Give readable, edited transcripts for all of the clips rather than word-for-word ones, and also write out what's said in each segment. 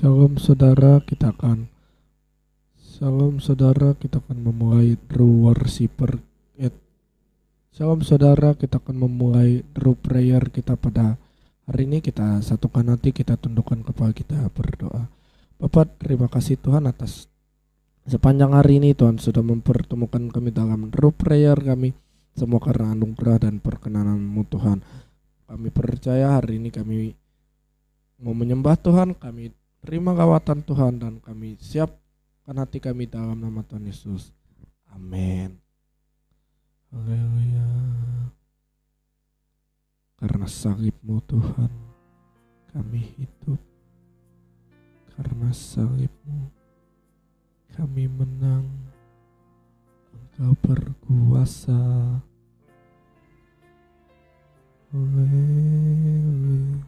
Shalom saudara, kita akan memulai True Worshipper. Shalom saudara, kita akan memulai True Prayer kita pada hari ini. Kita satukan hati, kita tundukkan kepala, kita berdoa. Bapak, terima kasih Tuhan atas sepanjang hari ini Tuhan sudah mempertemukan kami dalam True Prayer kami. Semua karena anugerah dan perkenanan-Mu Tuhan. Kami percaya hari ini kami mau menyembah Tuhan, kami terima kawatan Tuhan, dan kami siapkan hati kami dalam nama Tuhan Yesus. Amin. Haleluya. Karena salib-Mu Tuhan kami hidup, karena salib-Mu kami menang. Engkau berkuasa. Haleluya.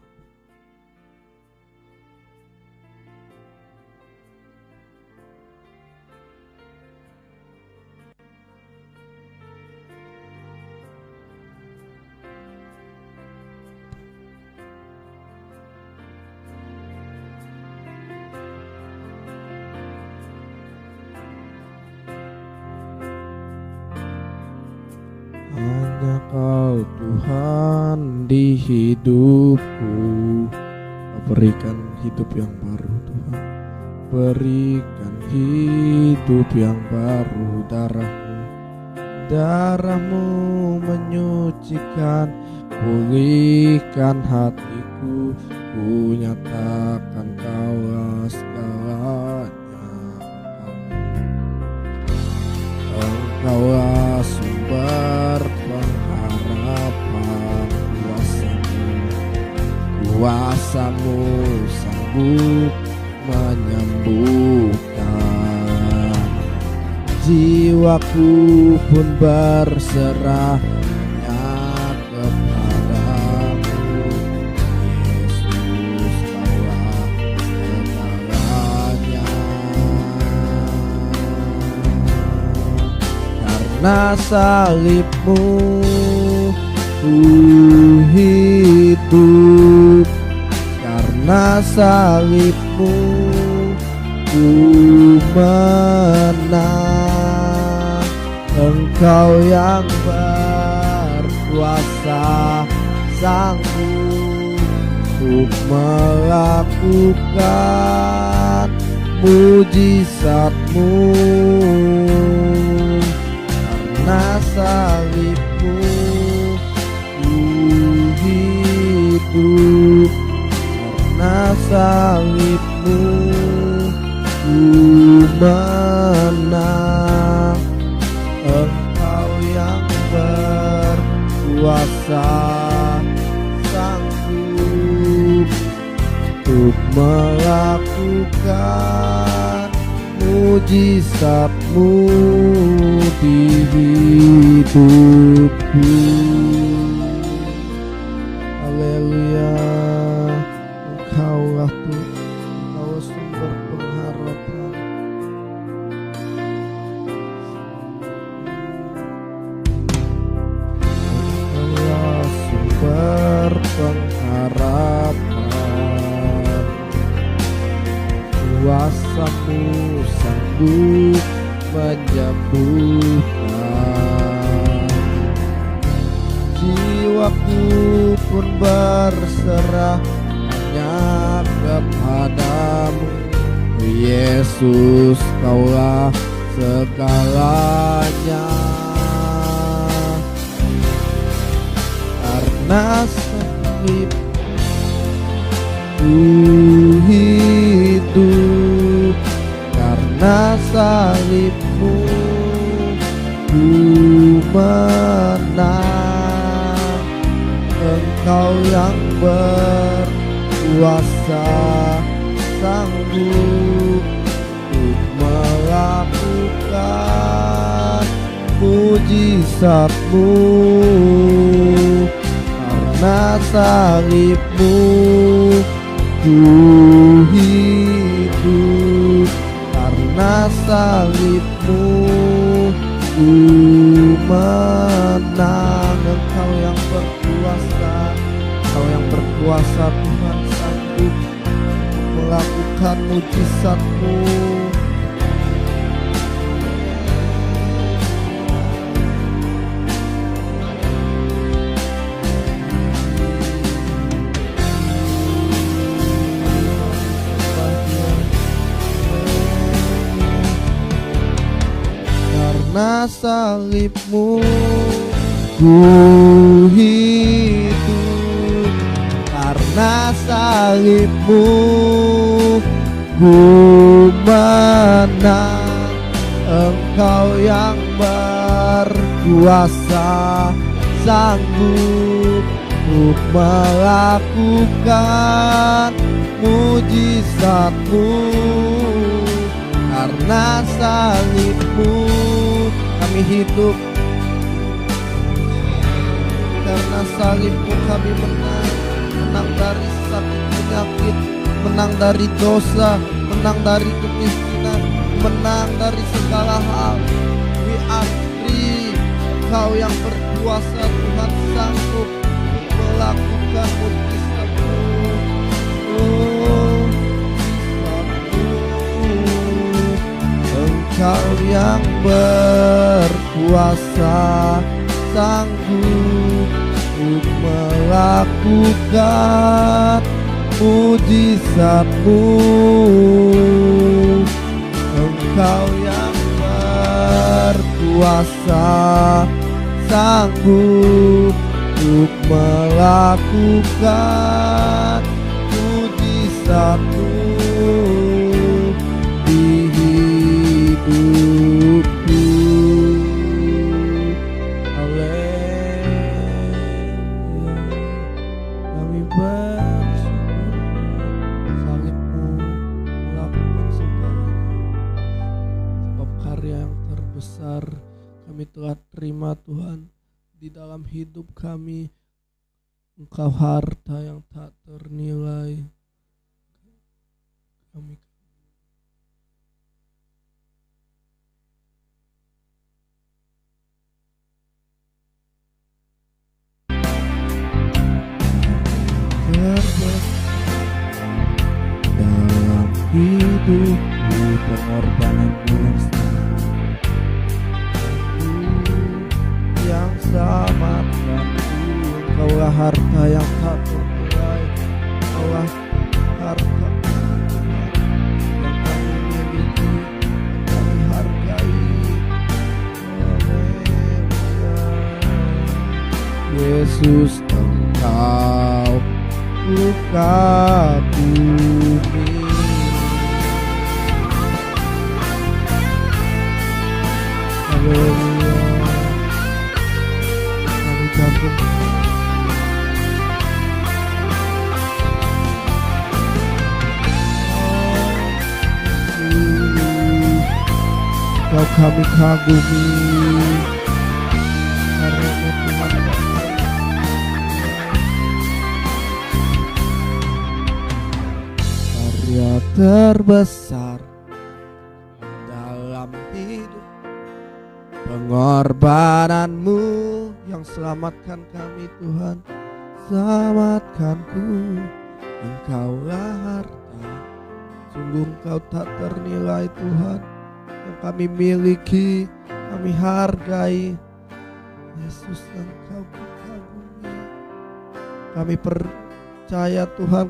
Hanya Kau Tuhan di hidupku. Berikan hidup yang baru Tuhan, berikan hidup yang baru. Darah-Mu menyucikan, pulihkan hatiku. Ku nyatakan Kaulah segalanya. Engkaulah sumber pengharapan. Kuasa-Mu sanggup menyembuhkan. Jiwaku pun berserah hanya kepadamu. Yesus, Kaulah segalanya. Karena salib-Mu ku hidup, karena salib-Mu ku menang. Engkau yang berkuasa, sanggup untuk melakukan mujizat-Mu. Karena salib-Mu ku hidup, karena salib-Mu ku menang. Engkau yang berkuasa, sanggup untuk melakukan mujizat-Mu di hidupku. Haleluya. Engkaulah Tuhan, Engkau sumber pengharapan. Engkaulah sumber pengharapan. Kuasa-Mu sanggup menyembuhkan. Jiwaku pun berserah hanya kepadamu. Yesus, Kaulah segalanya. Karena salib-Ku hidup, karena salib-Mu ku menang. Engkau yang berkuasa, sanggup untuk melakukan mujizat-Mu. Karena salib-Mu ku hidup, karena salib-Mu ku menang. Engkau yang berkuasa, Engkau yang berkuasa Tuhan, sanggup melakukan mujizat-Mu. Karena salib-Mu ku hidup, karena salib-Mu ku menang. Engkau yang berkuasa, sanggup untuk melakukan mujizat-Mu. Karena salib-Mu kami hidup, karena salib-Mu kami menang dari sakit penyakit, menang dari dosa, menang dari kemiskinan, menang dari segala hal. We are free. Engkau yang berkuasa, Tuhan, sanggup melakukan mujizat-Mu. Engkau yang berkuasa, sanggup untuk melakukan mujizat-Mu. Engkau yang berkuasa, sanggup untuk melakukan mujizat-Mu di hidupku. Haleluya. Kami bersyukur salib-Mu melakukan segalanya. Sebab karya yang terbesar kami telah terima, Tuhan, di dalam hidup kami. Engkau harta yang tak ternilai. Kami dalam hidupku, pengorbanan-Mu yang selamatkanku. Engkaulah harta yang tak ternilai. Engkaulah harta yang kami miliki, yang kami hargai. Yesus, Engkau ku kagumi. Haleluya. Kami kagum. Kau kami kagumi karena Tuhan karya terbesar dalam hidup, pengorbanan-Mu yang selamatkan kami, Tuhan, selamatkanku. Engkaulah harta, sungguh Engkau tak ternilai, Tuhan, yang kami miliki, kami hargai. Yesus, Engkau kagumi. Kami percaya, Tuhan,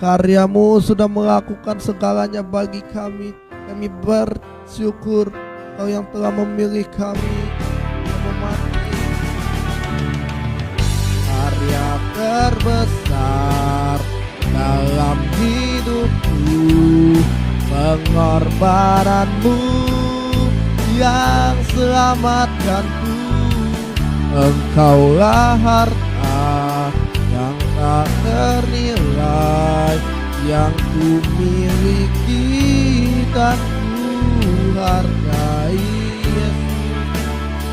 karya-Mu sudah melakukan segalanya bagi kami. Kami bersyukur Engkau yang telah memilih kami, yang memati. Karya terbesar dalam hidupku, pengorbanan-Mu yang selamatkanku. Engkaulah harta yang tak ternilai, yang ku miliki dan ku hargai.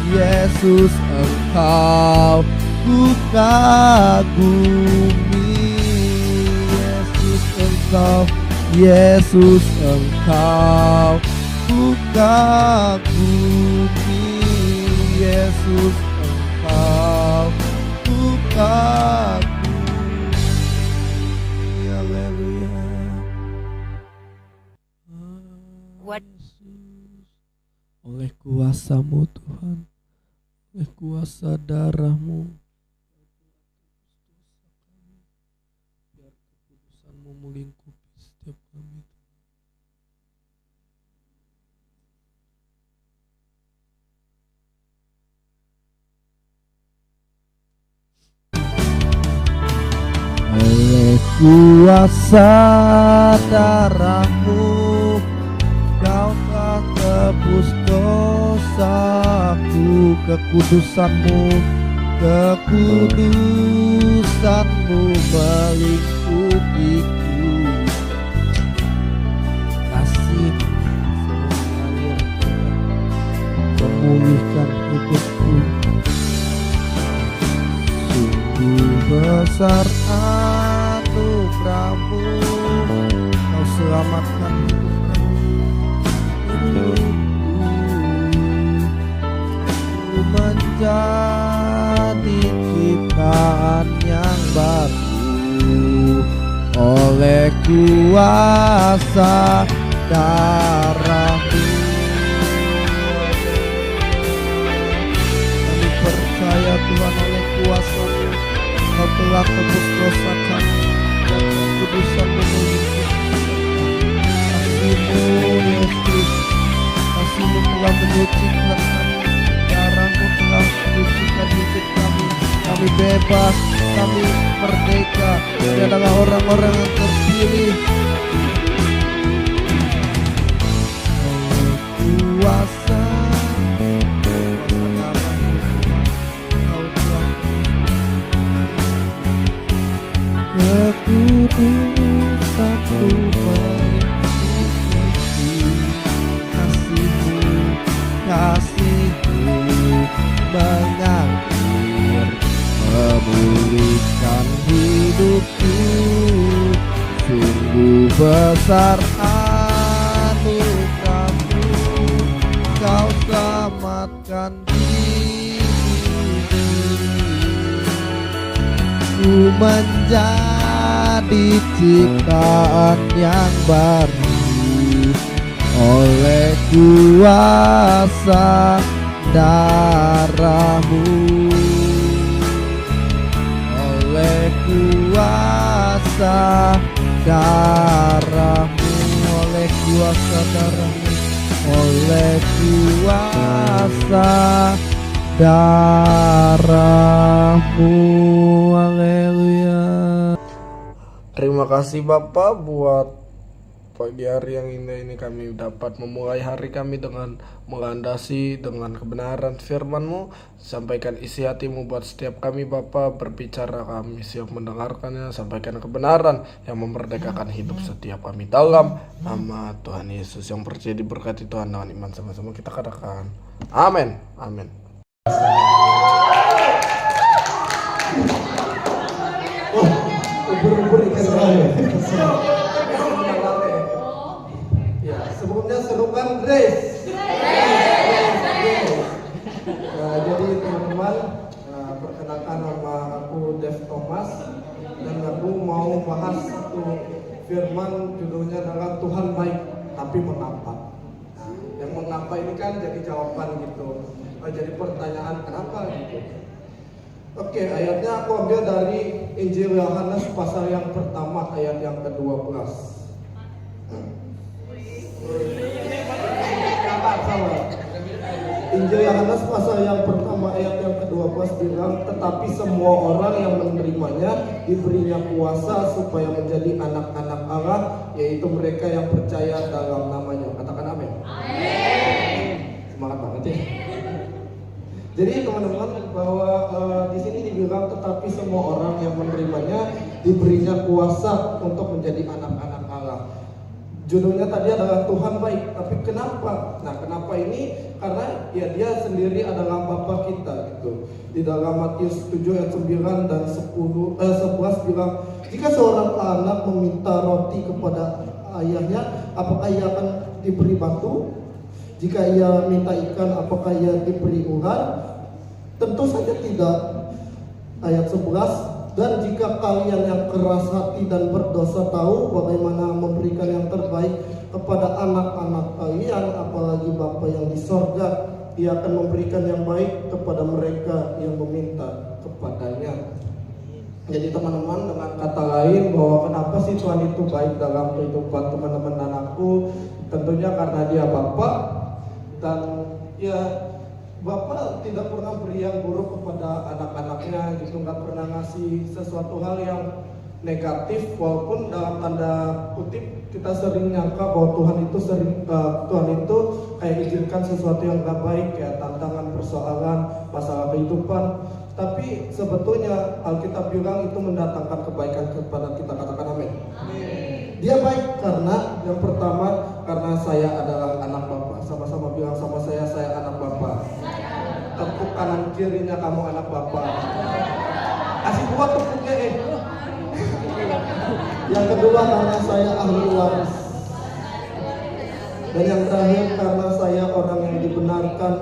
Yesus, Engkau ku kagumi. Yesus, Engkau, Yesus, Engkau ku kagumi. Yesus, Engkau ku kagumi. Haleluya. Yesus, oleh kuasa-Mu Tuhan, oleh kuasa darah-Mu, biar kekudusan-Mu melingkupi setiap kami. Oleh kuasa darah-Mu, Kau telah tebus dosaku. Kekudusan-Mu, kekudusan-Mu melingkupiku. Kasih mengalir memulihkan hidupku. Sungguh besar anugerah-Mu, Kau selamatkan hidupku. Ku menjadi ciptaan yang baru oleh kuasa darah-Mu. Kami percaya Tuhan, oleh kuasa-Mu Kau telah tebus dosa kami dan kekudusan-Mu melingkupi. Kasih-Mu Yesus, kasih-Mu telah menyucikan kami, darah-Mu telah menyucikan hidup kami. Kami bebas, kami merdeka, kami adalah orang-orang yang terpilih. Oleh kuasa kekudusan-Mu melingkupi. Kasih-Mu, kasih-Mu mengalir memulihkan hidupku. Sungguh besar anugerah-Mu, Kau selamatkan diriku. Ku menjadi ciptaan yang baru oleh kuasa darah-Mu, oleh kuasa darah-Mu, oleh kuasa darah-Mu, oleh kuasa darah-Mu. Haleluya. Terima kasih Bapak buat pagi hari yang indah ini. Kami dapat memulai hari kami dengan melandasi dengan kebenaran firman-Mu. Sampaikan isi hati-Mu buat setiap kami Bapak. Berbicara, kami siap mendengarkannya. Sampaikan kebenaran yang memerdekakan hidup setiap kami. Dalam nama Tuhan Yesus yang percaya diberkati Tuhan dengan iman, sama-sama kita katakan amin. Amin. Ubur-ubur ikan saya. Ya, sebelumnya serukan Grace. Jadi teman-teman, perkenalkan nama aku Dev Thomas dan aku mau bahas satu firman, judulnya adalah Tuhan baik tapi mengapa. Yang mengapa ini kan jadi jawaban gitu, jadi pertanyaan kenapa gitu. Oke, ayatnya aku ambil dari Injil Yohanes pasal yang pertama ayat yang ke-12. Injil Yohanes pasal yang pertama ayat yang ke-12 bilang, tetapi semua orang yang menerimanya diberinya kuasa supaya menjadi anak-anak Allah, yaitu mereka yang percaya dalam namanya. Katakan amin. Semangat banget ya. Jadi teman-teman, bahwa di sini dibilang tetapi semua orang yang menerimanya diberinya kuasa untuk menjadi anak-anak Allah. Judulnya tadi adalah Tuhan baik, tapi kenapa? Nah, kenapa ini? Karena ya Dia sendiri adalah Bapa kita gitu. Di dalam Matius 7 ayat 9 dan 11 bilang, jika seorang anak meminta roti kepada ayahnya, apakah ia akan diberi batu? Jika ia minta ikan, apakah ia diberi ular? Tentu saja tidak. Ayat 11, Dan jika kalian yang keras hati dan berdosa tahu bagaimana memberikan yang terbaik kepada anak-anak kalian, apalagi Bapa yang di sorga, Dia akan memberikan yang baik kepada mereka yang meminta kepadanya. Jadi teman-teman, dengan kata lain bahwa kenapa sih Tuhan itu baik dalam kehidupan teman-teman dan aku, tentunya karena Dia Bapa, dan ya Bapak tidak pernah beri yang buruk kepada anak-anaknya gitu, nggak pernah ngasih sesuatu hal yang negatif, walaupun dalam tanda kutip kita sering nyangka bahwa Tuhan itu kayak izinkan sesuatu yang nggak baik, kayak tantangan, persoalan, masalah kehidupan. Tapi sebetulnya Alkitab bilang itu mendatangkan kebaikan kepada kita, katakan amin. Dia baik karena yang pertama, karena saya adalah anak Bapa. Sama-sama bilang sama saya anak Bapa. Tepuk kanan kirinya kamu anak Bapa. Kasih buat tepuknya Yang kedua, karena saya ahli waris. Dan yang terakhir, karena saya orang yang dibenarkan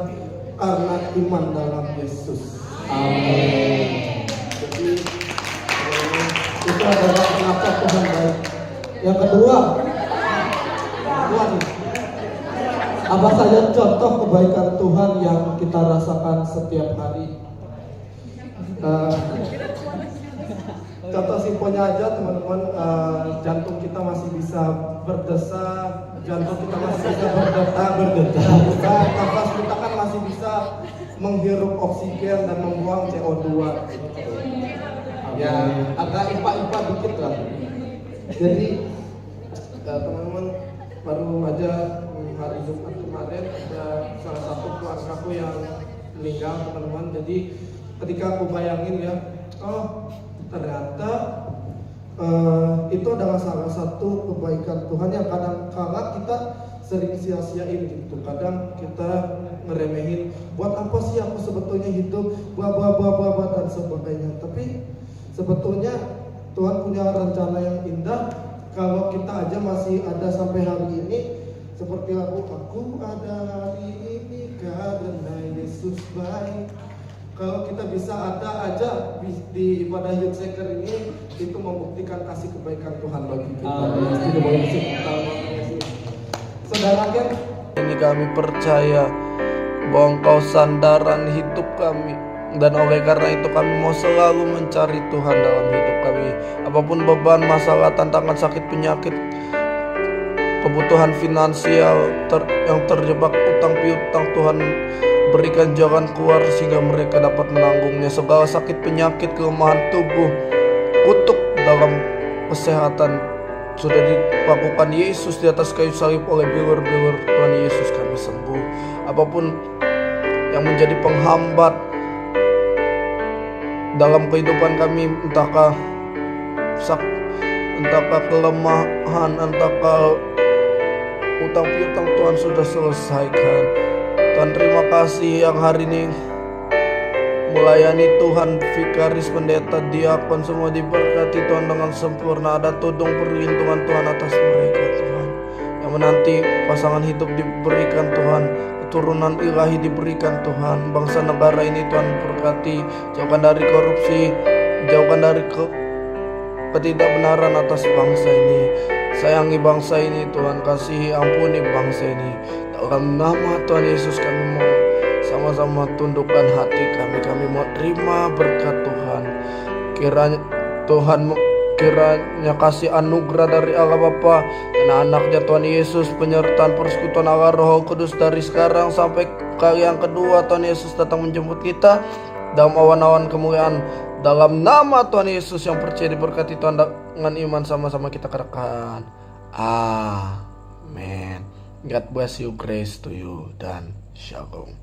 karena iman dalam Yesus. Amin. Jadi itu adalah kenapa Tuhan baik. Yang kedua nih, apa saja contoh kebaikan Tuhan yang kita rasakan setiap hari? Contoh simpelnya aja teman-teman, jantung kita masih bisa berdesak, jantung kita masih bisa berdetak, nafas kita kan masih bisa menghirup oksigen dan membuang CO2. Ya agak ipa-ipa dikit lah. Jadi teman-teman, baru aja hari Jumat kemarin ada salah satu keluargaku yang meninggal teman-teman. Jadi ketika aku bayangin ya, oh ternyata itu adalah salah satu kebaikan Tuhan yang kadang-kala kita sering sia-siain gitu. Kadang kita ngeremehin, buat apa sih aku sebetulnya hidup, bla dan sebagainya. Tapi sebetulnya Tuhan punya rencana yang indah. Kalau kita aja masih ada sampai hari ini, seperti lagu aku ada hari ini karena Yesus baik. Kalau kita bisa ada aja di ibadah Youth Seeker ini, itu membuktikan kasih kebaikan Tuhan bagi kita. Saudara kan, ini kami percaya bahwa Engkau sandaran hidup kami, dan oleh karena itu kami mau selalu mencari Tuhan dalam hidup kami. Apapun beban, masalah, tantangan, sakit, penyakit, kebutuhan finansial yang terjebak utang piutang, Tuhan berikan jalan keluar sehingga mereka dapat menanggungnya. Segala sakit, penyakit, kelemahan tubuh, kutuk dalam kesehatan sudah dilakukan Yesus di atas kayu salib. Oleh bilur-bilur Tuhan Yesus kami sembuh. Apapun yang menjadi penghambat dalam kehidupan kami, entahkah kelemahan, entahkah utang piutang, Tuhan sudah selesaikan. Tuhan terima kasih yang hari ini melayani Tuhan, vikaris, pendeta, diakon, semua diberkati Tuhan dengan sempurna. Ada tudung perlindungan Tuhan atas mereka Tuhan. Yang menanti pasangan hidup diberikan Tuhan, keturunan ilahi diberikan Tuhan. Bangsa negara ini Tuhan berkati, jauhkan dari korupsi, jauhkan dari ketidakbenaran atas bangsa ini. Sayangi bangsa ini Tuhan, kasihi ampuni bangsa ini. Dalam nama Tuhan Yesus kami mau sama-sama tundukkan hati kami. Kami mau terima berkat Tuhan. Kiranya kasih anugerah dari Allah Bapa dan anaknya Tuhan Yesus, penyertaan persekutuan Allah Roh Kudus dari sekarang sampai kali yang kedua Tuhan Yesus datang menjemput kita dalam awan-awan kemuliaan. Dalam nama Tuhan Yesus yang percaya diberkati Tuhan dengan iman, sama-sama kita katakan amin. God bless you, grace to you, dan shalom.